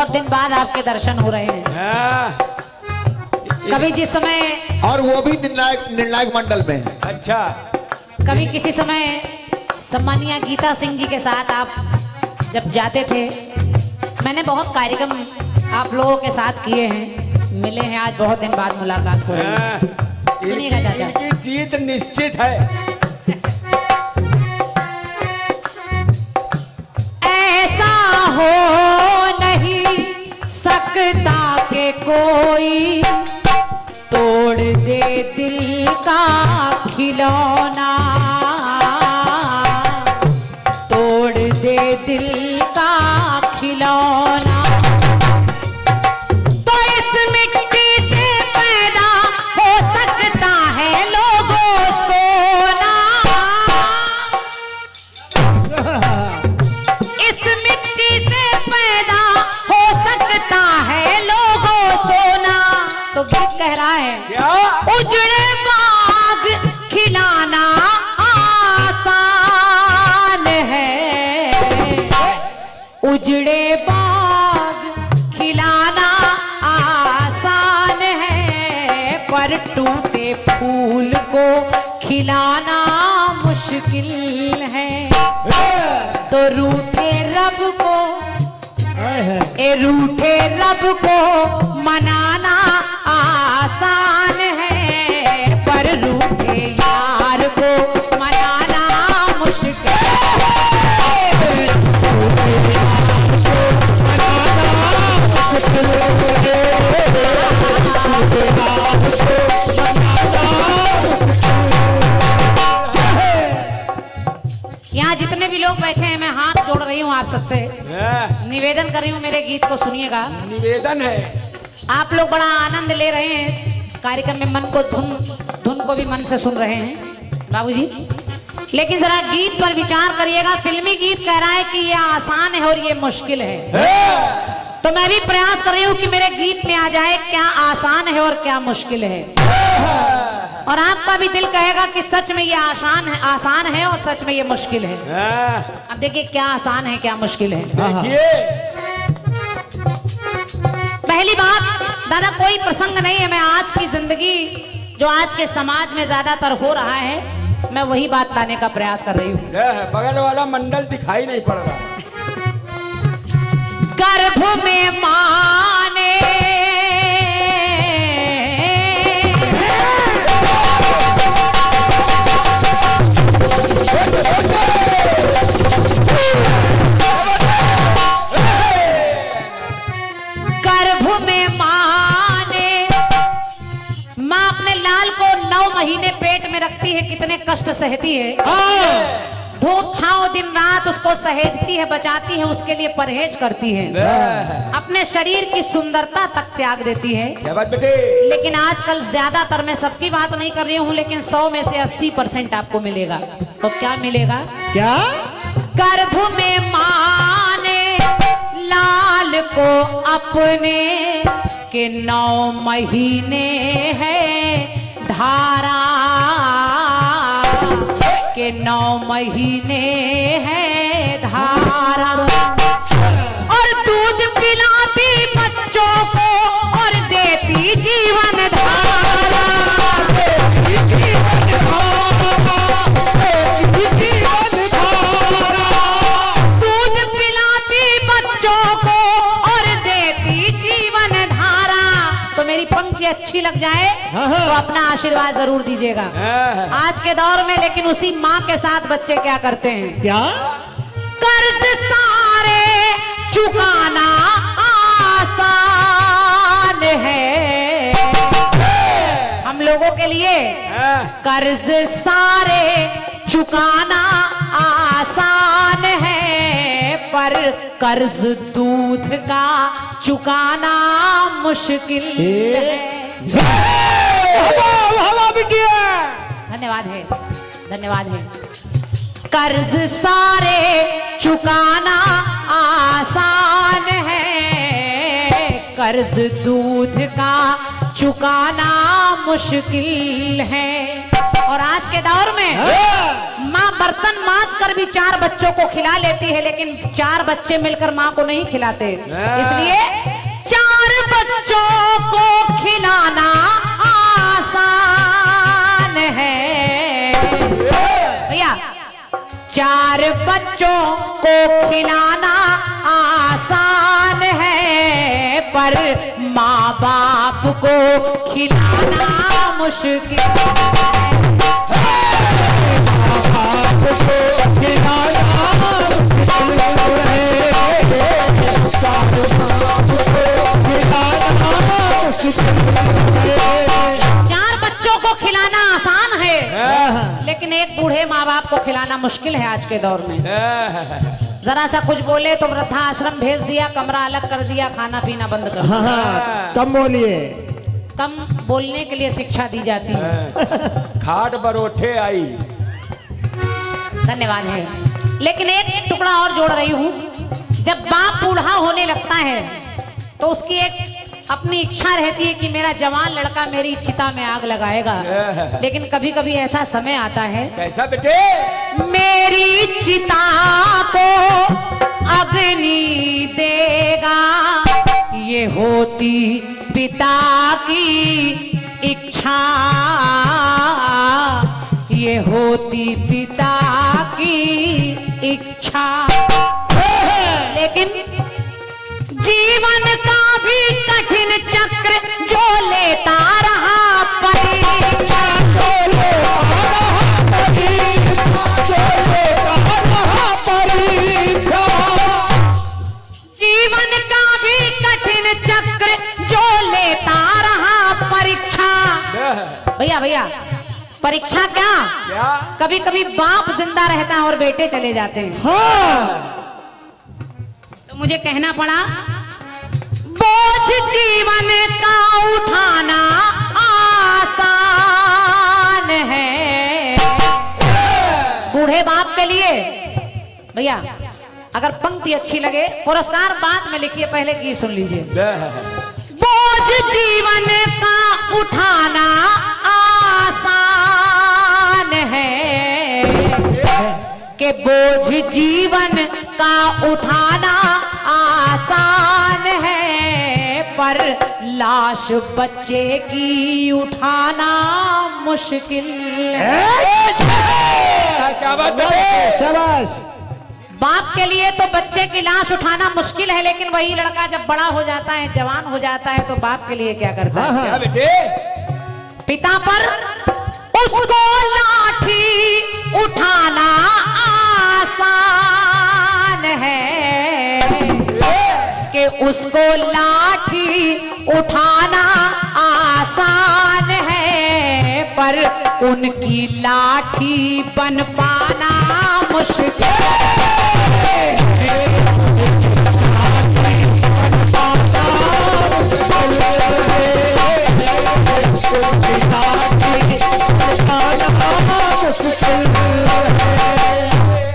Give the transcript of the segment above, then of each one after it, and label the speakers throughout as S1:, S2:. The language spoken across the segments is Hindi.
S1: बहुत दिन बाद आपके दर्शन हो रहे हैं। कभी जिस समय,
S2: और वो भी निर्णायक मंडल में है।
S3: अच्छा,
S1: कभी किसी समय सम्मानीय गीता सिंह जी के साथ आप जब जाते थे, मैंने बहुत कार्यक्रम आप लोगों के साथ किए हैं, मिले हैं, आज बहुत दिन बाद मुलाकात हो रही है। सुनिएगा चाचा,
S3: इनकी जीत निश्चित है।
S1: ऐसा हो नहीं सकता के कोई तोड़ दे दिल का खिलौना, तोड़ दे दिल का खिलौना। तो इस मिट्टी से पैदा हो सकता है लोगों सोना, इस मिट्टी से पैदा हो सकता है लोगों सोना। तो गीत कह रहा है
S3: क्या?
S1: उजड़े बाग खिलाना आसान है, उजड़े बाग खिलाना आसान है, पर टूटे फूल को खिलाना मुश्किल है। तो रूठे रब को, रूठे रब को मनाना आसान है, पर रूठे यार को मनाना मुश्किल है। यहाँ जितने भी लोग बैठे हैं, मैं हाथ जोड़ रही हूँ आप सबसे, निवेदन कर रही हूँ, मेरे गीत को सुनिएगा।
S3: निवेदन है।
S1: आप लोग बड़ा आनंद ले रहे हैं कार्यक्रम में, मन को धुन को भी मन से सुन रहे हैं बाबूजी, लेकिन जरा गीत पर विचार करिएगा। फिल्मी गीत कह रहा है कि ये आसान है और ये मुश्किल है, तो मैं भी प्रयास कर रही हूँ कि मेरे गीत में आ जाए क्या आसान है और क्या मुश्किल है, और आपका भी दिल कहेगा कि सच में ये आसान है और सच में ये मुश्किल है। अब देखिए क्या आसान है क्या मुश्किल है। पहली बात दादा, कोई प्रसंग नहीं है, मैं आज की जिंदगी जो आज के समाज में ज्यादातर हो रहा है, मैं वही बात लाने का प्रयास कर रही हूँ।
S3: बगल वाला मंडल दिखाई नहीं पड़ रहा।
S1: गर्भ में माने महीने पेट में रखती है, कितने कष्ट सहती है, धूप छांव दिन रात उसको सहेजती है, बचाती है, उसके लिए परहेज करती है, अपने शरीर की सुंदरता तक त्याग देती है।
S3: क्या बात बेटे?
S1: लेकिन आजकल ज्यादातर, मैं सबकी बात नहीं कर रही हूँ, लेकिन 100 में से 80% आपको मिलेगा। तो क्या मिलेगा? क्या? गर्भ में माने लाल को अपने के 9 महीने है धारा, के 9 महीने है धारा, और दूध पिलाती बच्चों को और देती जीवन धारा, दूध पिलाती बच्चों को और देती जीवन धारा। तो मेरी पंक्ति अच्छी लग जाए तो अपना आशीर्वाद जरूर दीजिएगा। आज के दौर में लेकिन उसी माँ के साथ बच्चे क्या करते हैं? क्या? कर्ज सारे चुकाना आसान है, हम लोगों के लिए कर्ज सारे चुकाना आसान है, पर कर्ज दूध का चुकाना मुश्किल है। धन्यवाद है, धन्यवाद है। कर्ज सारे चुकाना आसान है, कर्ज दूध का चुकाना मुश्किल है, और आज के दौर में माँ बर्तन मांज कर भी 4 बच्चों को खिला लेती है, लेकिन 4 बच्चे मिलकर माँ को नहीं खिलाते। इसलिए 4 बच्चों को खिलाना आसान है भैया, 4 बच्चों को खिलाना आसान है, पर माँ बाप को खिलाना मुश्किल है। चार बच्चों को खिलाना आसान है, लेकिन एक बूढ़े माँ बाप को खिलाना मुश्किल है आज के दौर में। जरा सा कुछ बोले तो वृद्धाश्रम भेज दिया, कमरा अलग कर दिया, खाना पीना बंद कर दिया।
S4: कम बोलिए।
S1: कम बोलने के लिए शिक्षा दी जाती है।
S3: खाट बरोठे आई।
S1: धन्यवाद है। लेकिन एक टुकड़ा और जोड़ रही हूँ, जब बाप बूढ़ा होने लगता है तो उसकी एक अपनी इच्छा रहती है कि मेरा जवान लड़का मेरी चिता में आग लगाएगा, लेकिन कभी कभी ऐसा समय आता है,
S3: कैसा बेटे?
S1: मेरी चिता को अग्नि देगा, ये होती पिता की इच्छा, ये होती पिता की इच्छा। लेकिन जीवन का भी कठिन चक्र जो लेता रहा परीक्षा, जीवन का भी कठिन चक्र जो लेता रहा परीक्षा। भैया भैया परीक्षा क्या? कभी कभी बाप जिंदा रहता है और बेटे चले जाते हैं। तो मुझे कहना पड़ा, बोझ जीवन का उठाना आसान है। बूढ़े बाप के लिए भैया अगर पंक्ति अच्छी लगे, पुरस्कार बाद में लिखिए, पहले की सुन लीजिए। बोझ जीवन का उठाना आसान है, कि बोझ जीवन का उठाना आसान है, पर लाश बच्चे की उठाना मुश्किल है।
S3: क्या बात है?
S4: शाबाश।
S1: बाप के लिए तो बच्चे की लाश उठाना मुश्किल है, लेकिन वही लड़का जब बड़ा हो जाता है, जवान हो जाता है, तो बाप के लिए क्या करता है?
S3: क्या बेटे?
S1: पिता पर उसको लाठी उठाना आसान है, कि उसको लाठी उठाना आसान है, पर उनकी लाठी बन पाना मुश्किल है।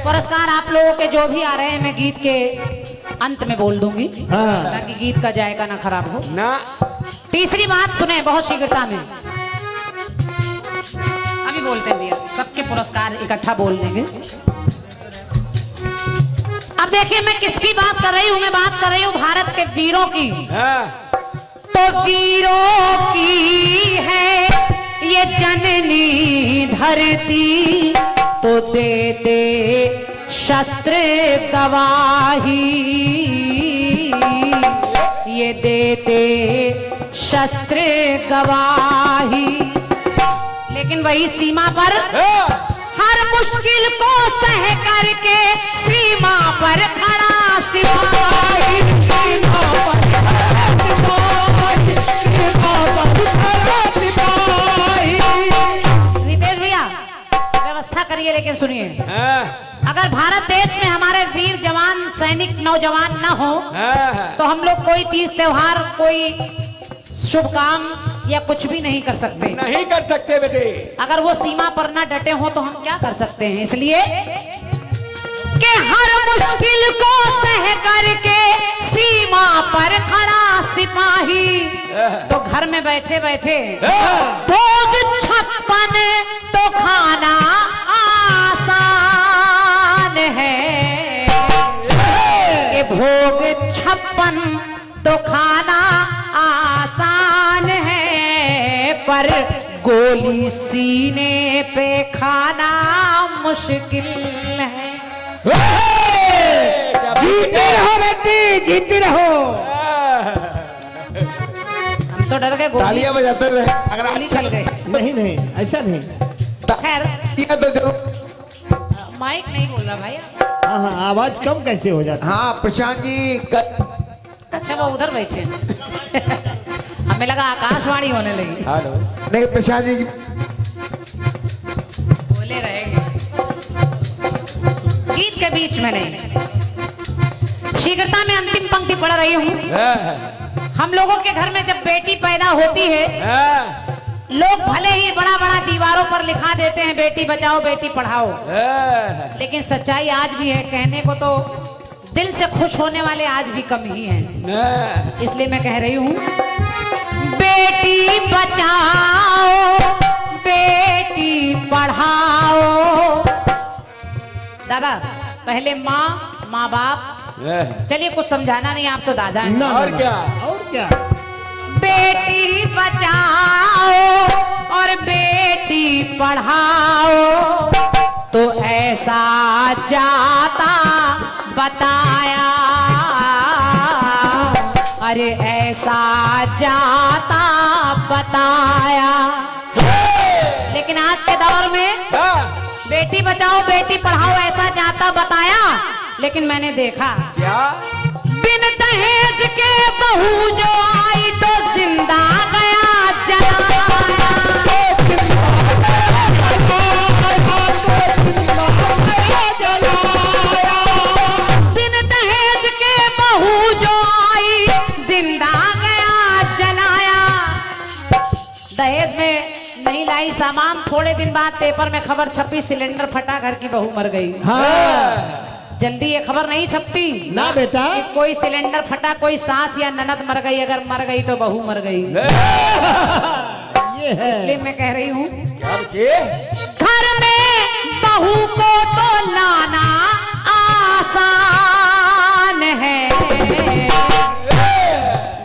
S1: पुरस्कार आप लोगों के जो भी आ रहे हैं मैं गीत के अंत में बोल दूंगी, ताकि गीत का जायका ना खराब हो
S3: ना।
S1: तीसरी बात सुने बहुत शीघ्रता में, अभी बोलते हैं भैया, सबके पुरस्कार इकट्ठा बोल देंगे। अब देखिए मैं किसकी बात कर रही हूँ, मैं बात कर रही हूँ भारत के वीरों की। तो वीरों की है ये जननी धरती, तो दे दे शस्त्र गवाही, ये दे दे शस्त्र गवाही। लेकिन वही सीमा पर हर मुश्किल को सह करके सीमा पर खड़ा सिपाही, सीमा पर रितेश भैया व्यवस्था करिए, लेकिन सुनिए, अगर भारत देश में हमारे वीर जवान सैनिक नौजवान न हो तो हम लोग कोई तीज त्योहार, कोई शुभ काम या कुछ भी नहीं कर सकते।
S3: नहीं कर सकते बेटे।
S1: अगर वो सीमा पर ना डटे हो तो हम क्या कर सकते हैं? इसलिए कि हर मुश्किल को सह करके सीमा पर खड़ा सिपाही, तो घर में बैठे बैठे भोग 56 तो खाना आसान है, ये भोग 56 तो खाना आसान है, पर गोली सीने पे खाना मुश्किल है।
S4: जीते रहो बेटी, जीती रहो।
S1: हम तो डर गए, गोली
S2: तालियां बजाते रहे अगर
S1: गोली
S2: अच्छा
S1: चल गए।
S4: नहीं नहीं, ऐसा नहीं।
S1: खैर
S2: तालियां तो जरूर।
S1: माइक नहीं बोल रहा भाई।
S4: हाँ हाँ, आवाज कम कैसे हो जाती?
S2: हाँ प्रशांत जी
S1: अच्छा वो उधर बैठे हैं। हमें लगा आकाशवाणी होने लगी।
S3: हेलो।
S2: नहीं प्रशांत जी
S1: बोले रहेंगे गीत के बीच में नहीं। शीघ्रता में अंतिम पंक्ति पढ़ रही हूँ। हम लोगों के घर में जब बेटी पैदा होती है, लोग भले ही बड़ा बड़ा दीवारों पर लिखा देते हैं बेटी बचाओ बेटी पढ़ाओ, लेकिन सच्चाई आज भी है। कहने को तो दिल से खुश होने वाले आज भी कम ही हैं। इसलिए मैं कह रही हूँ, बेटी बचाओ बेटी पढ़ाओ। दादा पहले माँ बाप, चलिए कुछ समझाना नहीं, आप तो दादा हैं।
S4: ना,
S3: और
S4: ना,
S3: क्या?
S4: और क्या?
S1: बेटी बचाओ और बेटी पढ़ाओ, तो ऐसा जाता बताया, अरे ऐसा जाता बताया। लेकिन आज के दौर में बेटी बचाओ बेटी पढ़ाओ ऐसा जाता बताया, लेकिन मैंने देखा
S3: क्या?
S1: बिन दहेज के बहू जो आई तो जिंदा गया जलाया। बिन दहेज के बहू जो आई जिंदा गया जलाया। दहेज में नहीं लाई सामान, थोड़े दिन बाद पेपर में खबर छपी सिलेंडर फटा घर की बहू मर गई।
S4: हाँ
S1: जल्दी ये खबर नहीं छपती
S4: ना बेटा।
S1: कि कोई सिलेंडर फटा, कोई सास या ननद मर गई, अगर मर गई तो बहू मर गई।
S4: ये है।
S1: इसलिए मैं कह रही हूँ,
S3: क्या बच्चे?
S1: घर में बहू को तो लाना आसान है,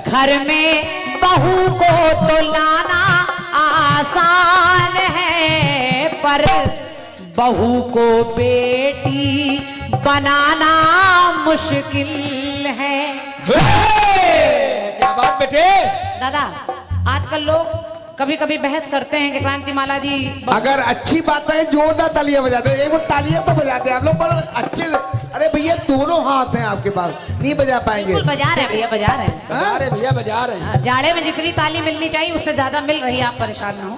S1: घर में बहू को तो लाना आसान है, पर बहू को बेटी बनाना मुश्किल है।
S3: क्या बात बेटे?
S1: दादा आजकल लोग कभी कभी बहस करते हैं कि क्रांतिमाला जी
S2: अगर अच्छी बात है जोरदार तालियां बजाते हैं। एक बार तालियां तो बजाते हैं आप लोग, पर अच्छे से। अरे भैया दोनों हाथ हैं आपके पास, नहीं बजा पाएंगे।
S1: बिल्कुल बजा रहे हैं भैया, बजा रहे हैं।
S3: बजा रहे भैया, बजा रहे हैं।
S1: जाड़े में जितनी ताली मिलनी चाहिए उससे ज्यादा मिल रही है, आप परेशान ना हो।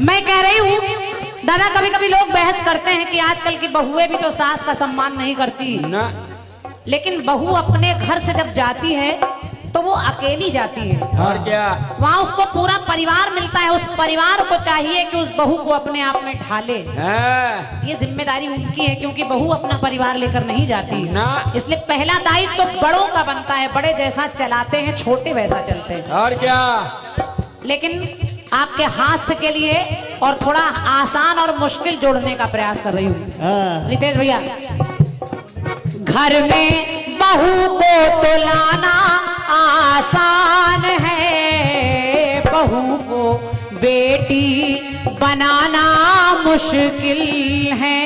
S1: मैं कह रही हूँ दादा, कभी कभी लोग बहस करते हैं कि आजकल की बहुएं भी तो सास का सम्मान नहीं करती,
S3: ना।
S1: लेकिन बहू अपने घर से जब जाती है तो वो अकेली जाती है।
S3: और क्या?
S1: वहाँ उसको पूरा परिवार मिलता है, उस परिवार को चाहिए कि उस बहू को अपने आप में ढाले। ये जिम्मेदारी उनकी है, क्योंकि बहू अपना परिवार लेकर नहीं जाती
S3: ना।
S1: इसलिए पहला दायित्व तो बड़ों का बनता है। बड़े जैसा चलाते हैं छोटे वैसा चलते हैं।
S3: और क्या?
S1: लेकिन आपके हास्य के लिए और थोड़ा आसान और मुश्किल जोड़ने का प्रयास कर रही हूँ।
S4: हाँ।
S1: रितेश भैया, घर में बहू को तो लाना आसान है, बहू को बेटी बनाना मुश्किल है।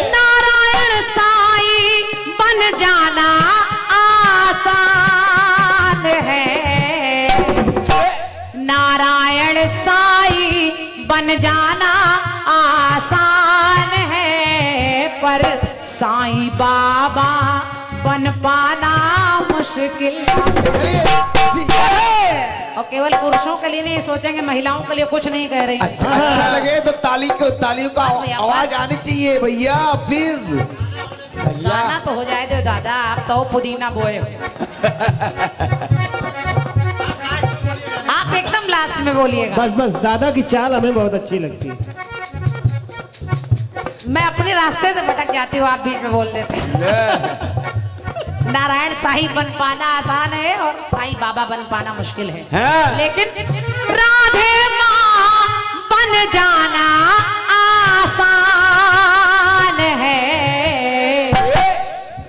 S1: नारायण साईं बन जाना आसान है, नारायण साईं बन जाना आसान है, पर साईं बाबा बन पाना मुश्किल। और केवल पुरुषों के लिए नहीं सोचेंगे, महिलाओं के लिए कुछ नहीं कह रही।
S2: अच्छा लगे तो तालियों का आवाज आनी चाहिए भैया प्लीज।
S1: गाना तो हो जाए दो दादा, आप तो पुदीना बोए हो। आप एकदम लास्ट में बोलिएगा।
S4: बस बस, दादा की चाल हमें बहुत अच्छी लगती है।
S1: मैं अपने रास्ते से भटक जाती हूँ, आप बीच में बोल देते हैं। नारायण साईं बन पाना आसान है और साईं बाबा बन पाना मुश्किल है,
S3: हाँ।
S1: लेकिन राधे माँ बन जाना आसान है,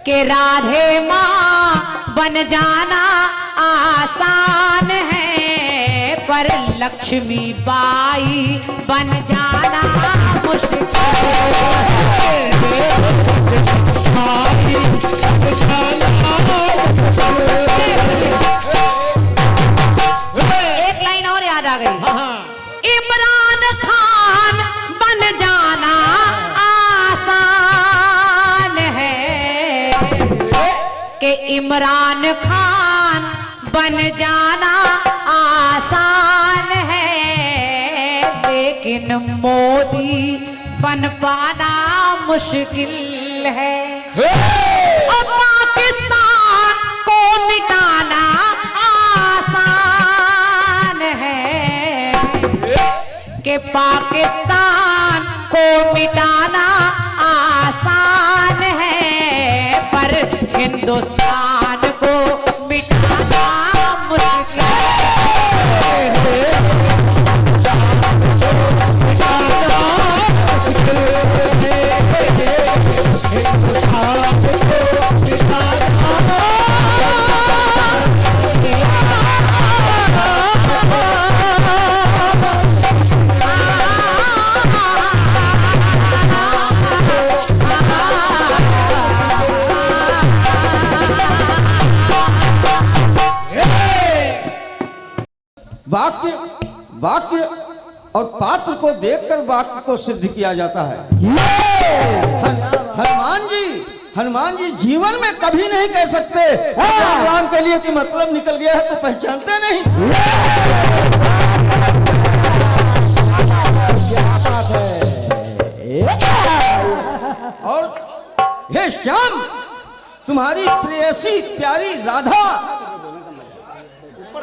S1: कि राधे माँ बन जाना आसान है, पर लक्ष्मी बाई बन जाना मुश्किल एक लाइन और याद आ गई। इमरान खान बन जाना आसान है, कि इमरान खान बन जाना आसान है, लेकिन मोदी बन पाना मुश्किल है। और पाकिस्तान को मिटाना आसान है, कि पाकिस्तान को मिटाना आसान है, पर हिंदुस्तान को मिटाना मुश्किल है।
S5: वाक्य वाक्य और पात्र को देखकर वाक्य को सिद्ध किया जाता है। हनुमान जी जीवन में कभी नहीं कह सकते भगवान के लिए कि मतलब निकल गया है तो पहचानते नहीं। और हे श्याम, तुम्हारी प्रेयसी प्यारी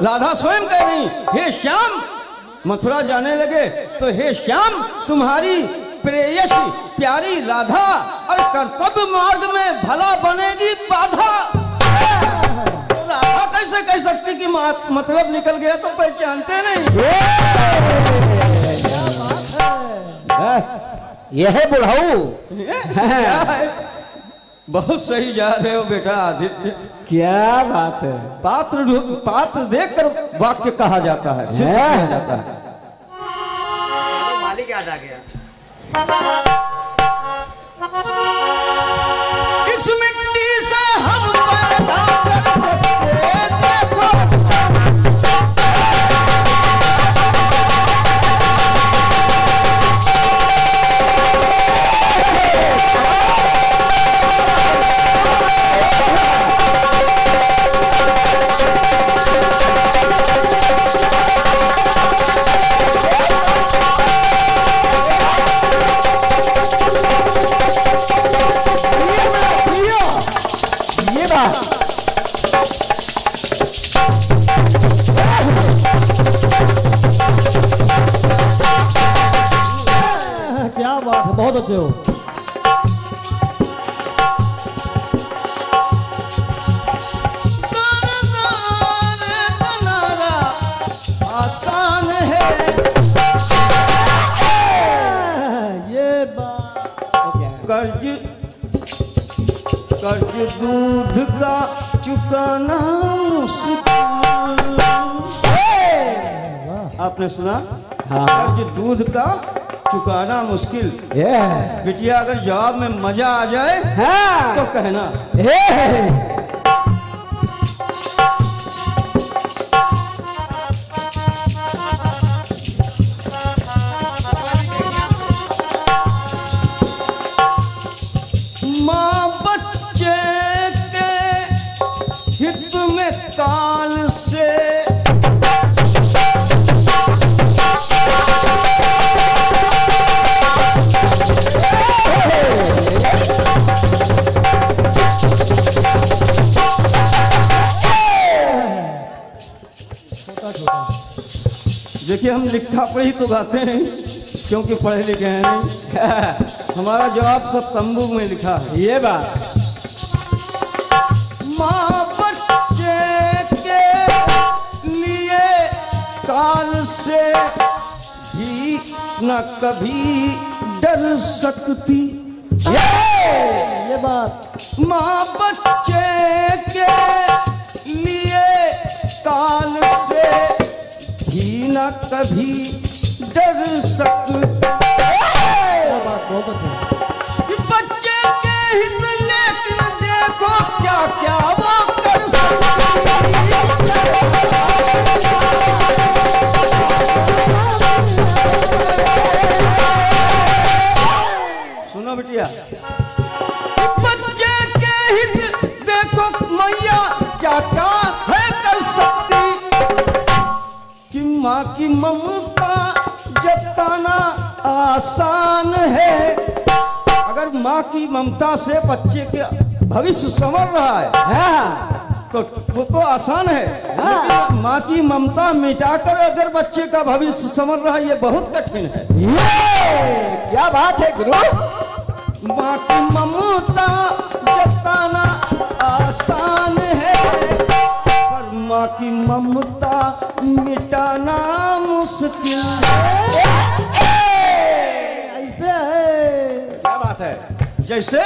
S5: राधा स्वयं कह रही, हे श्याम, मथुरा जाने लगे तो हे श्याम, तुम्हारी प्रेयसी प्यारी राधा और कर्तव्य मार्ग में भला बनेगी बाधा। तो राधा कैसे कह सकती कि मतलब निकल गया तो पहचानते नहीं।
S3: बस यह है बुढ़ाऊ।
S5: बहुत सही जा रहे हो बेटा आदित्य।
S3: क्या बात है।
S5: पात्र देखकर वाक्य कहा जाता है, सिद्ध किया जाता है।
S3: चलो मालिक याद आ गया।
S5: इस मिट्टी से हम पैदा कर सकते, देखो
S3: बहुत अच्छे हो।
S5: आसान है
S3: ये बात
S5: कर्ज दूध का चुकाना मुश्किल। आपने सुना?
S3: हाँ।
S5: कर्ज दूध का चुकाना मुश्किल। बिटिया अगर जवाब में मजा आ जाए तो कहना। माँ बच्चे के हित में काल से देखिए, हम लिखा पढ़ी तो गाते हैं क्योंकि पढ़े लिखे हैं नहीं। हमारा जवाब सब तंबू में लिखा है।
S3: ये बात।
S5: माँ बच्चे के लिए काल से न कभी डर सकती।
S3: ये बात
S5: माँ बच्चे के लिए काल से भी न कभी डर सकती।
S3: ये बात बहुत अच्छी है।
S5: बच्चे के हित लेकिन देखो क्या क्या वो कर सकती। सुनो बिटिया, बच्चे के हित देखो मैया क्या क्या है कर सकती। कि माँ की ममता जताना आसान है। अगर माँ की ममता से बच्चे के भविष्य संवर रहा है तो वो तो आसान है, लेकिन माँ की ममता मिटाकर अगर बच्चे का भविष्य संवर रहा है ये बहुत कठिन है।
S3: ये क्या बात है गुरु।
S5: माँ की ममता जताना आसान है, पर माँ की ममता मिटाना मुश्किल
S3: ऐसे है। क्या बात है।
S5: जैसे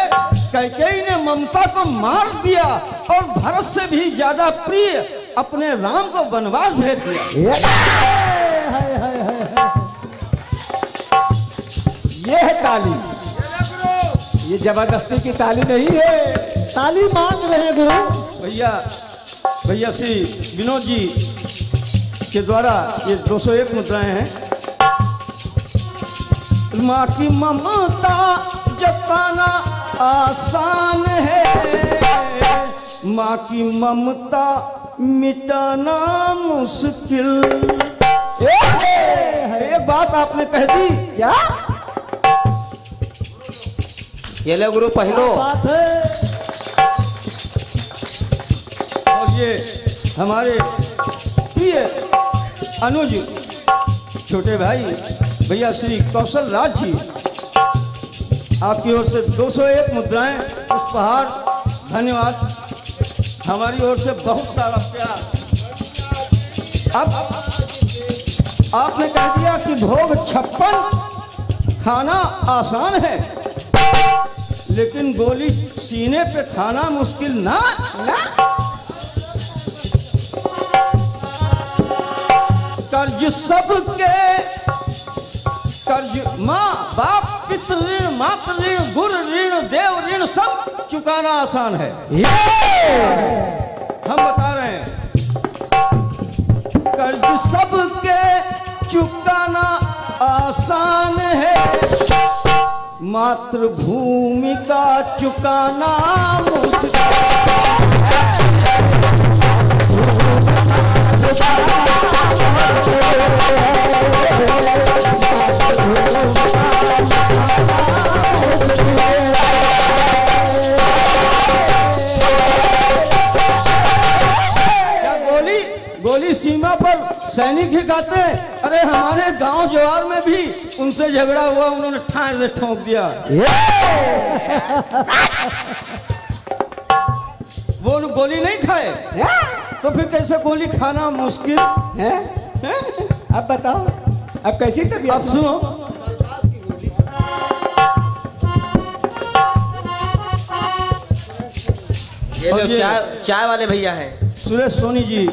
S5: कैकेयी ने ममता को मार दिया और भरत से भी ज्यादा प्रिय अपने राम को वनवास भेज दिया।
S3: ये है ताली। ये जबरदस्ती की ताली नहीं है, ताली मांग रहे हैं गुरु।
S5: भैया श्री विनोद जी के द्वारा ये 201 मुद्राएं हैं। माँ की ममता जताना आसान है, माँ की ममता मिटाना मुश्किल। एक बात आपने कह दी।
S3: क्या
S6: ये ले गुरु पहनो।
S3: बात है।
S5: और ये हमारे प्रिय अनुज छोटे भाई भैया श्री कौशल राज जी, आपकी ओर से 201 मुद्राएं पुष्पहार। धन्यवाद। हमारी ओर से बहुत सारा प्यार। अब आपने कह दिया कि भोग 56 खाना आसान है, लेकिन गोली सीने पे खाना मुश्किल ना। कर्ज सबके, कर्ज माँ बाप पितृ ऋण मातृ ऋण गुरु ऋण देव ऋण सब चुकाना आसान है। हम बता रहे हैं कर्ज सबके चुकाना आसान है, मातृभूमि का चुकाना मुश्किल। क्या गोली सीमा पर सैनिक ही खाते हैं? अरे हमारे गांव जवार में भी उनसे झगड़ा हुआ, उन्होंने ठार से ठोक दिया। वो गोली नहीं खाए तो फिर कैसे गोली खाना मुश्किल
S3: है? अब बताओ, अब कैसी तबीयत?
S5: अब सुनो,
S6: ये
S5: और
S6: जो
S5: ये-
S6: चाय वाले भैया हैं।
S5: सुरेश सोनी जी,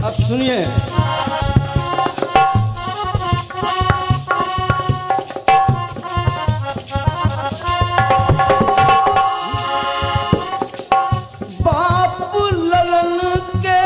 S5: अब सुनिए। बाप ललन के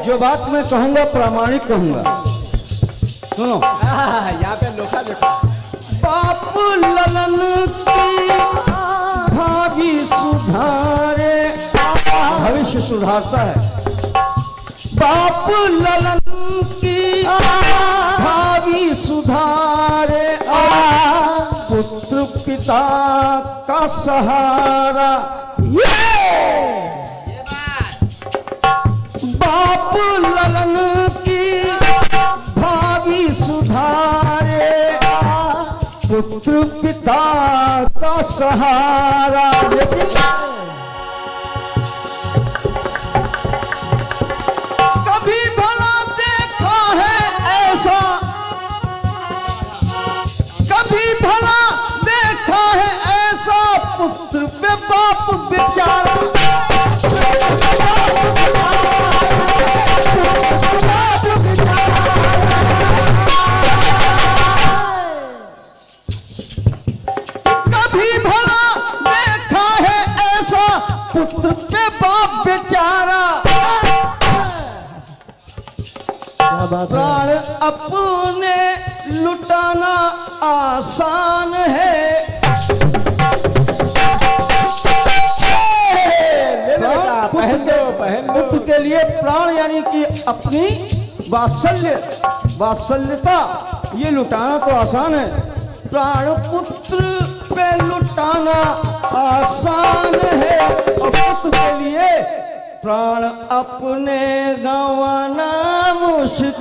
S5: जो बात मैं कहूंगा प्रामाणिक कहूंगा, सुनो।
S3: यहाँ पे लोखा देखो।
S5: बाप ललन की भाभी सुधारे, भविष्य सुधारता है। बाप ललन की भाभी सुधारे, पुत्र पिता का सहारा, बाप ललन की भावी सुधारे, पुत्र पिता का सहारा। कभी भला देखा है ऐसा, कभी भला देखा है ऐसा, पुत्र पे बाप बेचारा। कभी भला देखा है ऐसा, पुत्र पे बाप बेचारा। प्राण अपने लुटाना आसान है, पुत्र के लिए प्राण यानी कि अपनी वात्सल्यता ये लुटाना तो आसान है। प्राण पुत्र पे लुटाना आसान है, और पुत्र के लिए प्राण अपने गंवाना मुश्किल।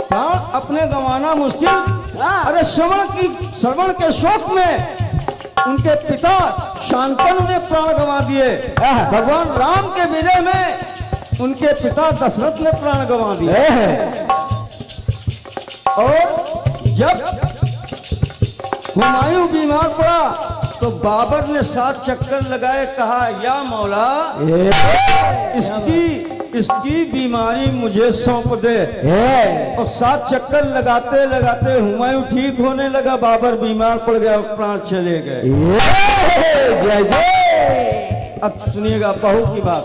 S5: प्राण अपने गंवाना मुश्किल। अरे श्रवण के शौक में उनके पिता शांतनु ने प्राण गंवा दिए। भगवान राम के विजय में उनके पिता दशरथ ने प्राण गंवा दिए। और जब हुमायूं बीमार पड़ा तो बाबर ने 7 चक्कर लगाए, कहा या मौला इसकी बीमारी मुझे सौंप दे। और 7 चक्कर लगाते लगाते हुमायूं ठीक होने लगा, बाबर बीमार पड़ गया, प्राण चले गए।
S3: जय जय।
S5: अब सुनिएगा बहू की बात।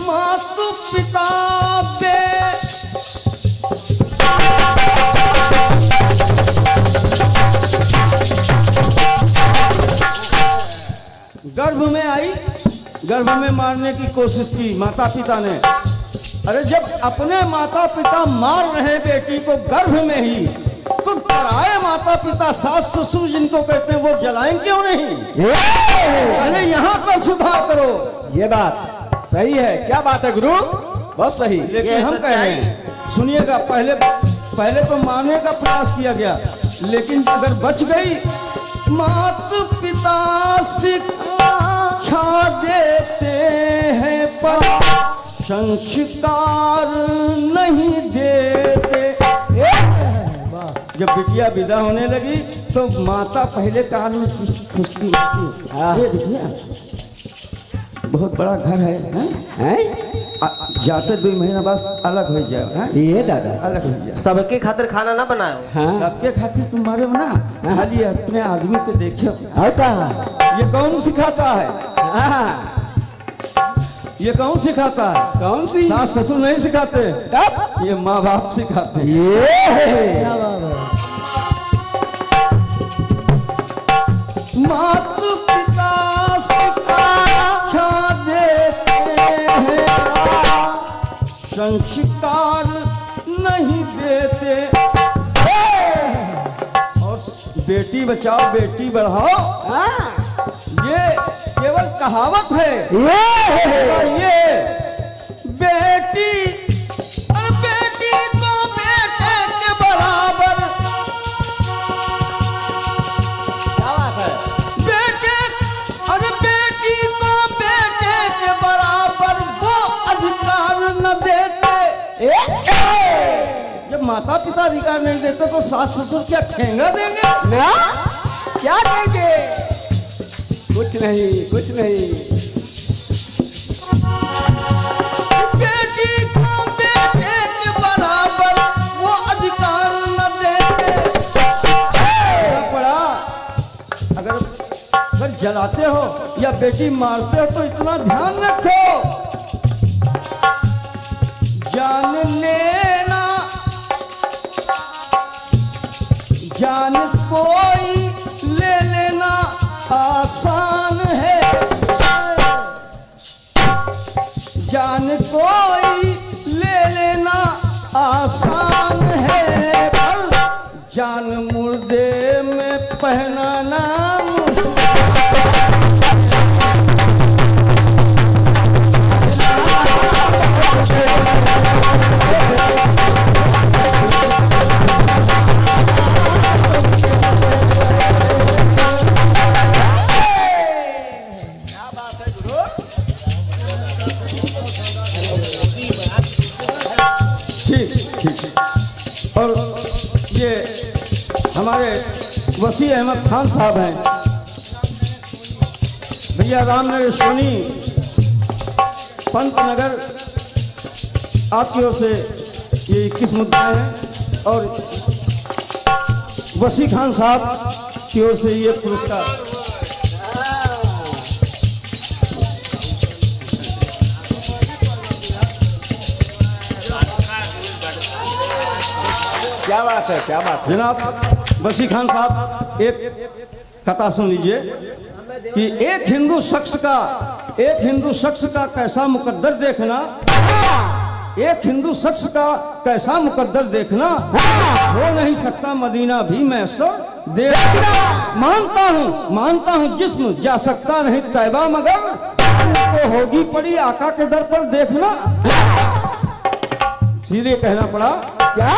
S5: मातु पिता गर्भ में आई, गर्भ में मारने की कोशिश की माता पिता ने। अरे जब अपने माता पिता मार रहे बेटी को गर्भ में ही, तो पराए माता पिता सास ससुर जिनको कहते हैं वो जलाएं क्यों नहीं? अरे यहाँ पर सुधार करो।
S3: ये बात सही है। क्या बात है गुरु, बहुत सही।
S5: लेकिन हम कह रहे हैं, सुनिएगा, पहले तो मारने का प्रयास किया गया, लेकिन अगर बच गई, माता पिता शिक्षा देते हैं पर संस्कार नहीं देते। जब बिटिया विदा होने लगी तो माता पहले कान में खुशकी बिटिया बहुत बड़ा घर है? जाते 2 महीना बाद अलग हो जाए।
S3: ये दादा
S5: अलग हो जाए।
S6: सबके खातिर खाना ना बनाओ।
S3: हाँ?
S5: सबके खातिर तुम्हारे बना, खाली अपने आदमी को देखियो। ये कौन सिखाता है? ये कौन सिखाता है?
S3: कौन सी?
S5: सास ससुर नहीं सिखाते, ये माँ बाप सिखाते। माता पिता शिक्षा देते हैं, संस्कार नहीं देते। और बेटी बचाओ बेटी बढ़ाओ, ये केवल कहावत है। ये बेटी और बेटी को बेटे के बराबर,
S3: क्या बात है?
S5: बेटे और बेटी को बेटे के बराबर वो अधिकार न देते। जब माता पिता अधिकार नहीं देते तो सास ससुर क्या ठेंगा देंगे?
S3: ना क्या देंगे? कुछ नहीं, कुछ नहीं।
S5: बेटी को बेटे के बराबर वो अधिकार न देते। पड़ा अगर जलाते हो या बेटी मारते हो तो इतना ध्यान रखो, जान लेना जान कोई ले लेना आसान है, जान कोई ले लेना आसान है, पर जान मुर्दे में पहनाना मुश्किल। और ये हमारे वसी अहमद खान साहब हैं भैया, रामनगर सोनी पंत नगर, आपकी ओर से ये 21 मुद्दा है और वसी खान साहब की ओर से ये पुरस्कार।
S3: क्या बात है, क्या बात है।
S5: जनाब वसी खान साहब, एक कथा सुन लीजिए कि एक हिंदू शख्स का कैसा मुकद्दर देखना, एक हिंदू शख्स का कैसा मुकद्दर देखना, हो नहीं सकता मदीना भी मैसर देखना। मानता हूँ जिस्म जा सकता नहीं तैबा, मगर तो होगी पड़ी आका के दर पर देखना। सीधे कहना पड़ा क्या,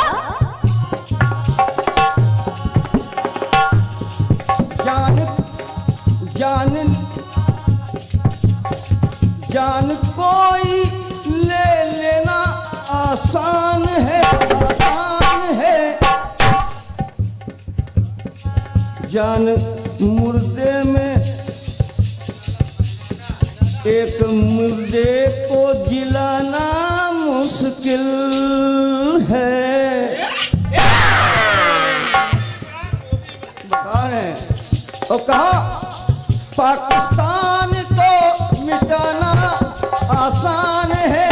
S5: जान कोई ले लेना आसान है, जान मुर्दे में, एक मुर्दे को जिलाना मुश्किल है। बता रहे हैं और कहा पाकिस्तान को मिटाना आसान है,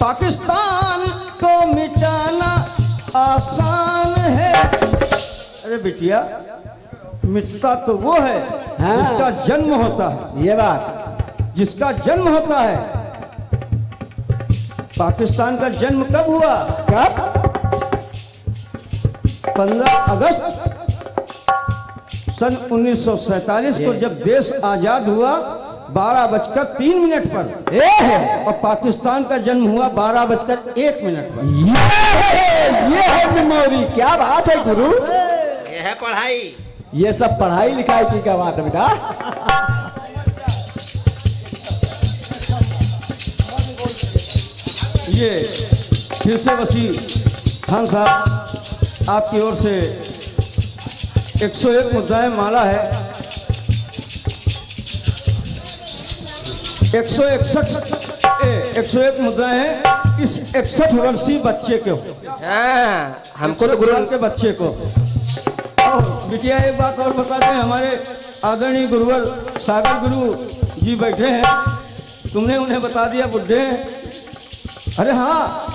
S5: पाकिस्तान को मिटाना आसान है। अरे बिटिया, मिटता तो वो है जिसका जन्म होता है,
S3: ये बात,
S5: जिसका जन्म होता है। पाकिस्तान का जन्म कब हुआ?
S3: कब?
S5: 15 अगस्त सन 1947 को जब देश आजाद हुआ 12:03 पर, और पाकिस्तान का जन्म हुआ 12:01 पर।
S3: ये है मेमोरी, क्या बात है गुरु,
S6: ये है पढ़ाई।
S3: ये सब पढ़ाई लिखाई की क्या बात है बेटा।
S5: ये फिर से वसी खान साहब आपकी ओर से 101 मुद्दाएं माला है, 101 मुद्दाएं हैं इस 61 वर्षीय बच्चे को,
S6: हाँ, हमको तो गुरु
S5: के बच्चे को। और बिटिया एक बात और बता दें, हमारे आदरणीय गुरुवर सागर गुरु जी बैठे हैं, तुमने उन्हें बता दिया बुढ़े हैं। अरे हाँ,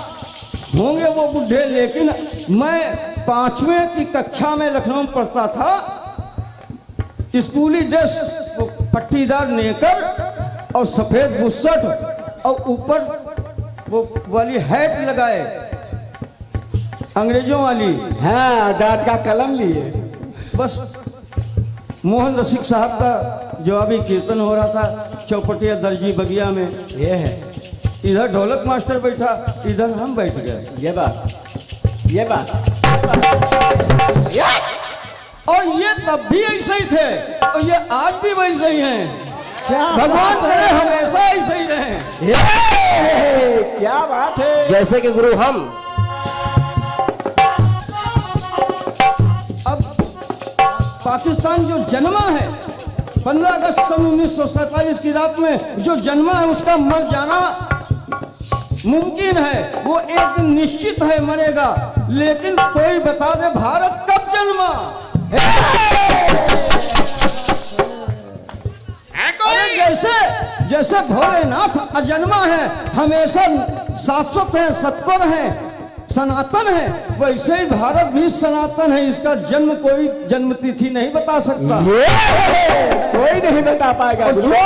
S5: होंगे वो बुढ़े, लेकिन मैं 5वीं की कक्षा में लखनऊ में पढ़ता था, स्कूली ड्रेस, वो पट्टीदार नेकर और सफेद बुस्सट और ऊपर वो वाली हैट लगाए, अंग्रेजों वाली,
S3: हाँ, डांट का कलम लिए।
S5: बस मोहन रसिक साहब का जवाबी कीर्तन हो रहा था चौपटिया दर्जी बगिया में।
S3: ये है,
S5: इधर ढोलक मास्टर बैठा, इधर हम बैठ गए।
S3: ये बात, ये बात।
S5: और ये तब भी ऐसे ही थे और ये आज भी वैसे ही हैं।
S3: क्या
S5: भगवान करे हमेशा ऐसे ही रहें।
S3: क्या बात है।
S6: जैसे कि गुरु हम
S5: अब पाकिस्तान जो जन्मा है 15 अगस्त सन 1947 की रात में जो जन्मा है, उसका मर जाना मुमकिन है, वो एक दिन निश्चित है मरेगा। लेकिन कोई बता दे भारत कब जन्मा? अरे जैसे जैसे भोलेनाथ अजन्मा है, हमेशा शाश्वत है, सत्वर है, सनातन है, वैसे ही भारत भी सनातन है। इसका जन्म कोई जन्म तिथि नहीं बता सकता।
S3: कोई नहीं बता पाएगा
S5: और
S3: गुरु।
S5: जो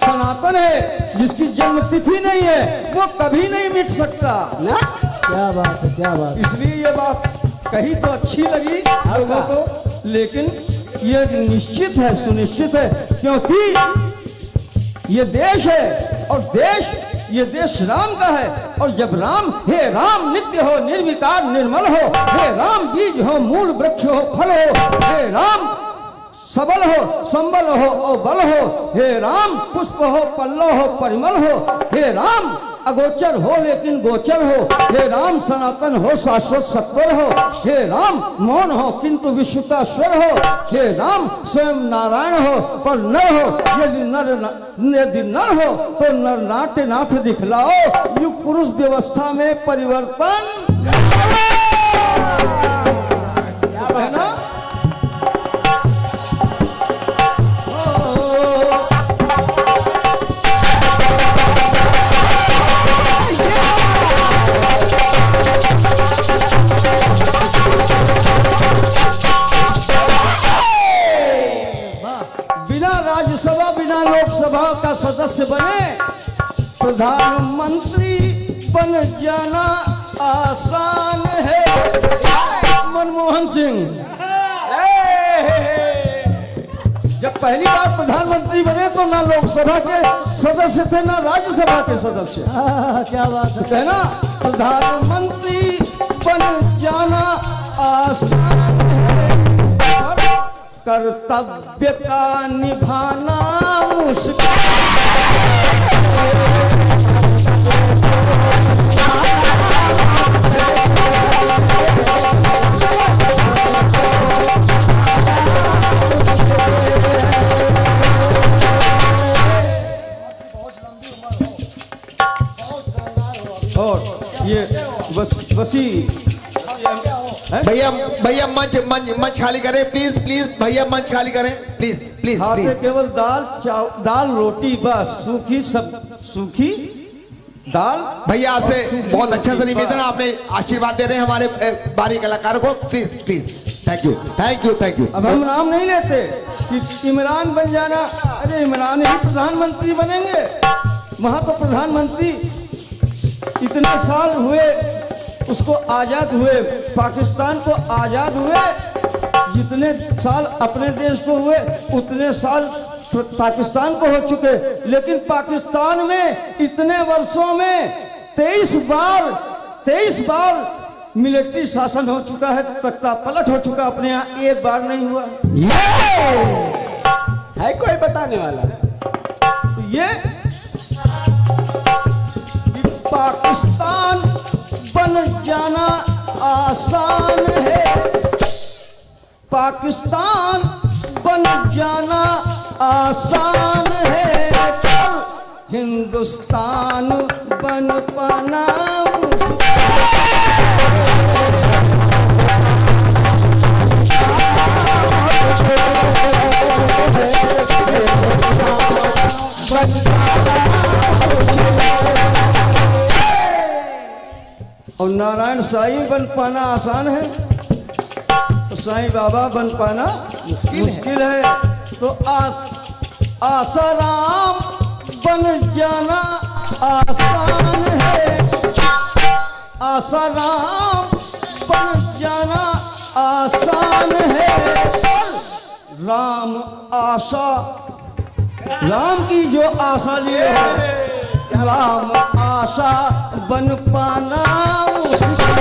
S5: सनातन है, जिसकी जन्म तिथि नहीं है, वो कभी नहीं मिट सकता
S3: ना, क्या बात है, क्या बात है।
S5: इसलिए ये बात कही तो अच्छी लगी लोगों को, लेकिन ये निश्चित है, सुनिश्चित है, क्योंकि ये देश है और ये देश राम का है। और जब राम, हे राम नित्य हो, निर्विकार निर्मल हो, हे राम बीज हो, मूल वृक्ष हो, फल हो, हे राम सबल हो, संबल हो और बल हो, हे राम पुष्प हो, पल्लव हो, परिमल हो, हे राम अगोचर हो लेकिन गोचर हो, हे राम सनातन हो, शाश्वत सत्वर हो, हे राम मौन हो किंतु विश्व का स्वर हो, हे राम स्वयं नारायण हो पर नर हो, यदि नर हो तो नर नाट्य नाथ दिखलाओ, युग पुरुष व्यवस्था में परिवर्तन है ना। राज्यसभा बिना लोकसभा का सदस्य बने, प्रधानमंत्री बन जाना आसान है। मनमोहन सिंह जब पहली बार प्रधानमंत्री बने तो ना लोकसभा के सदस्य थे ना राज्यसभा के सदस्य।
S3: क्या बात है।
S5: कहना प्रधानमंत्री बन जाना आसान है, कर्तव्य का निभाना मुश्किल। और ये वसी
S2: भैया भैया मंच मंच मंच खाली करें प्लीज प्लीज, भैया मंच खाली करें प्लीज प्लीज
S5: खाते
S2: प्लीज।
S5: केवल दाल रोटी बस, सूखी सब सूखी दाल।
S2: भैया आपसे बहुत अच्छा सा निवेदन, आपने आशीर्वाद दे रहे हैं हमारे बारी कलाकारों को, please please. Thank you thank you thank you.
S5: अब हम नाम नहीं लेते कि इमरान बन जाना, अरे इमरान ही प्रधानमंत्री बनेंगे। वहां तो प्रधानमंत्री इतने साल हुए उसको आजाद हुए, पाकिस्तान को आजाद हुए, जितने साल अपने देश को हुए उतने साल पाकिस्तान को हो चुके। लेकिन पाकिस्तान में इतने वर्षों में 23 बार मिलिट्री शासन हो चुका है, तख्ता पलट हो चुका, अपने यहाँ एक बार नहीं हुआ।
S3: है कोई बताने वाला?
S5: तो ये पाकिस्तान बन जाना आसान है, पाकिस्तान बन जाना आसान है, हिंदुस्तान बन पाना और नारायण साईं बन पाना आसान है, तो साईं बाबा बन पाना मुश्किल है। तो आसाराम बन जाना आसान है, आसाराम बन जाना आसान है, राम आशा, राम की जो आशा लिए है, राम आशा बन पाना मुश्किल।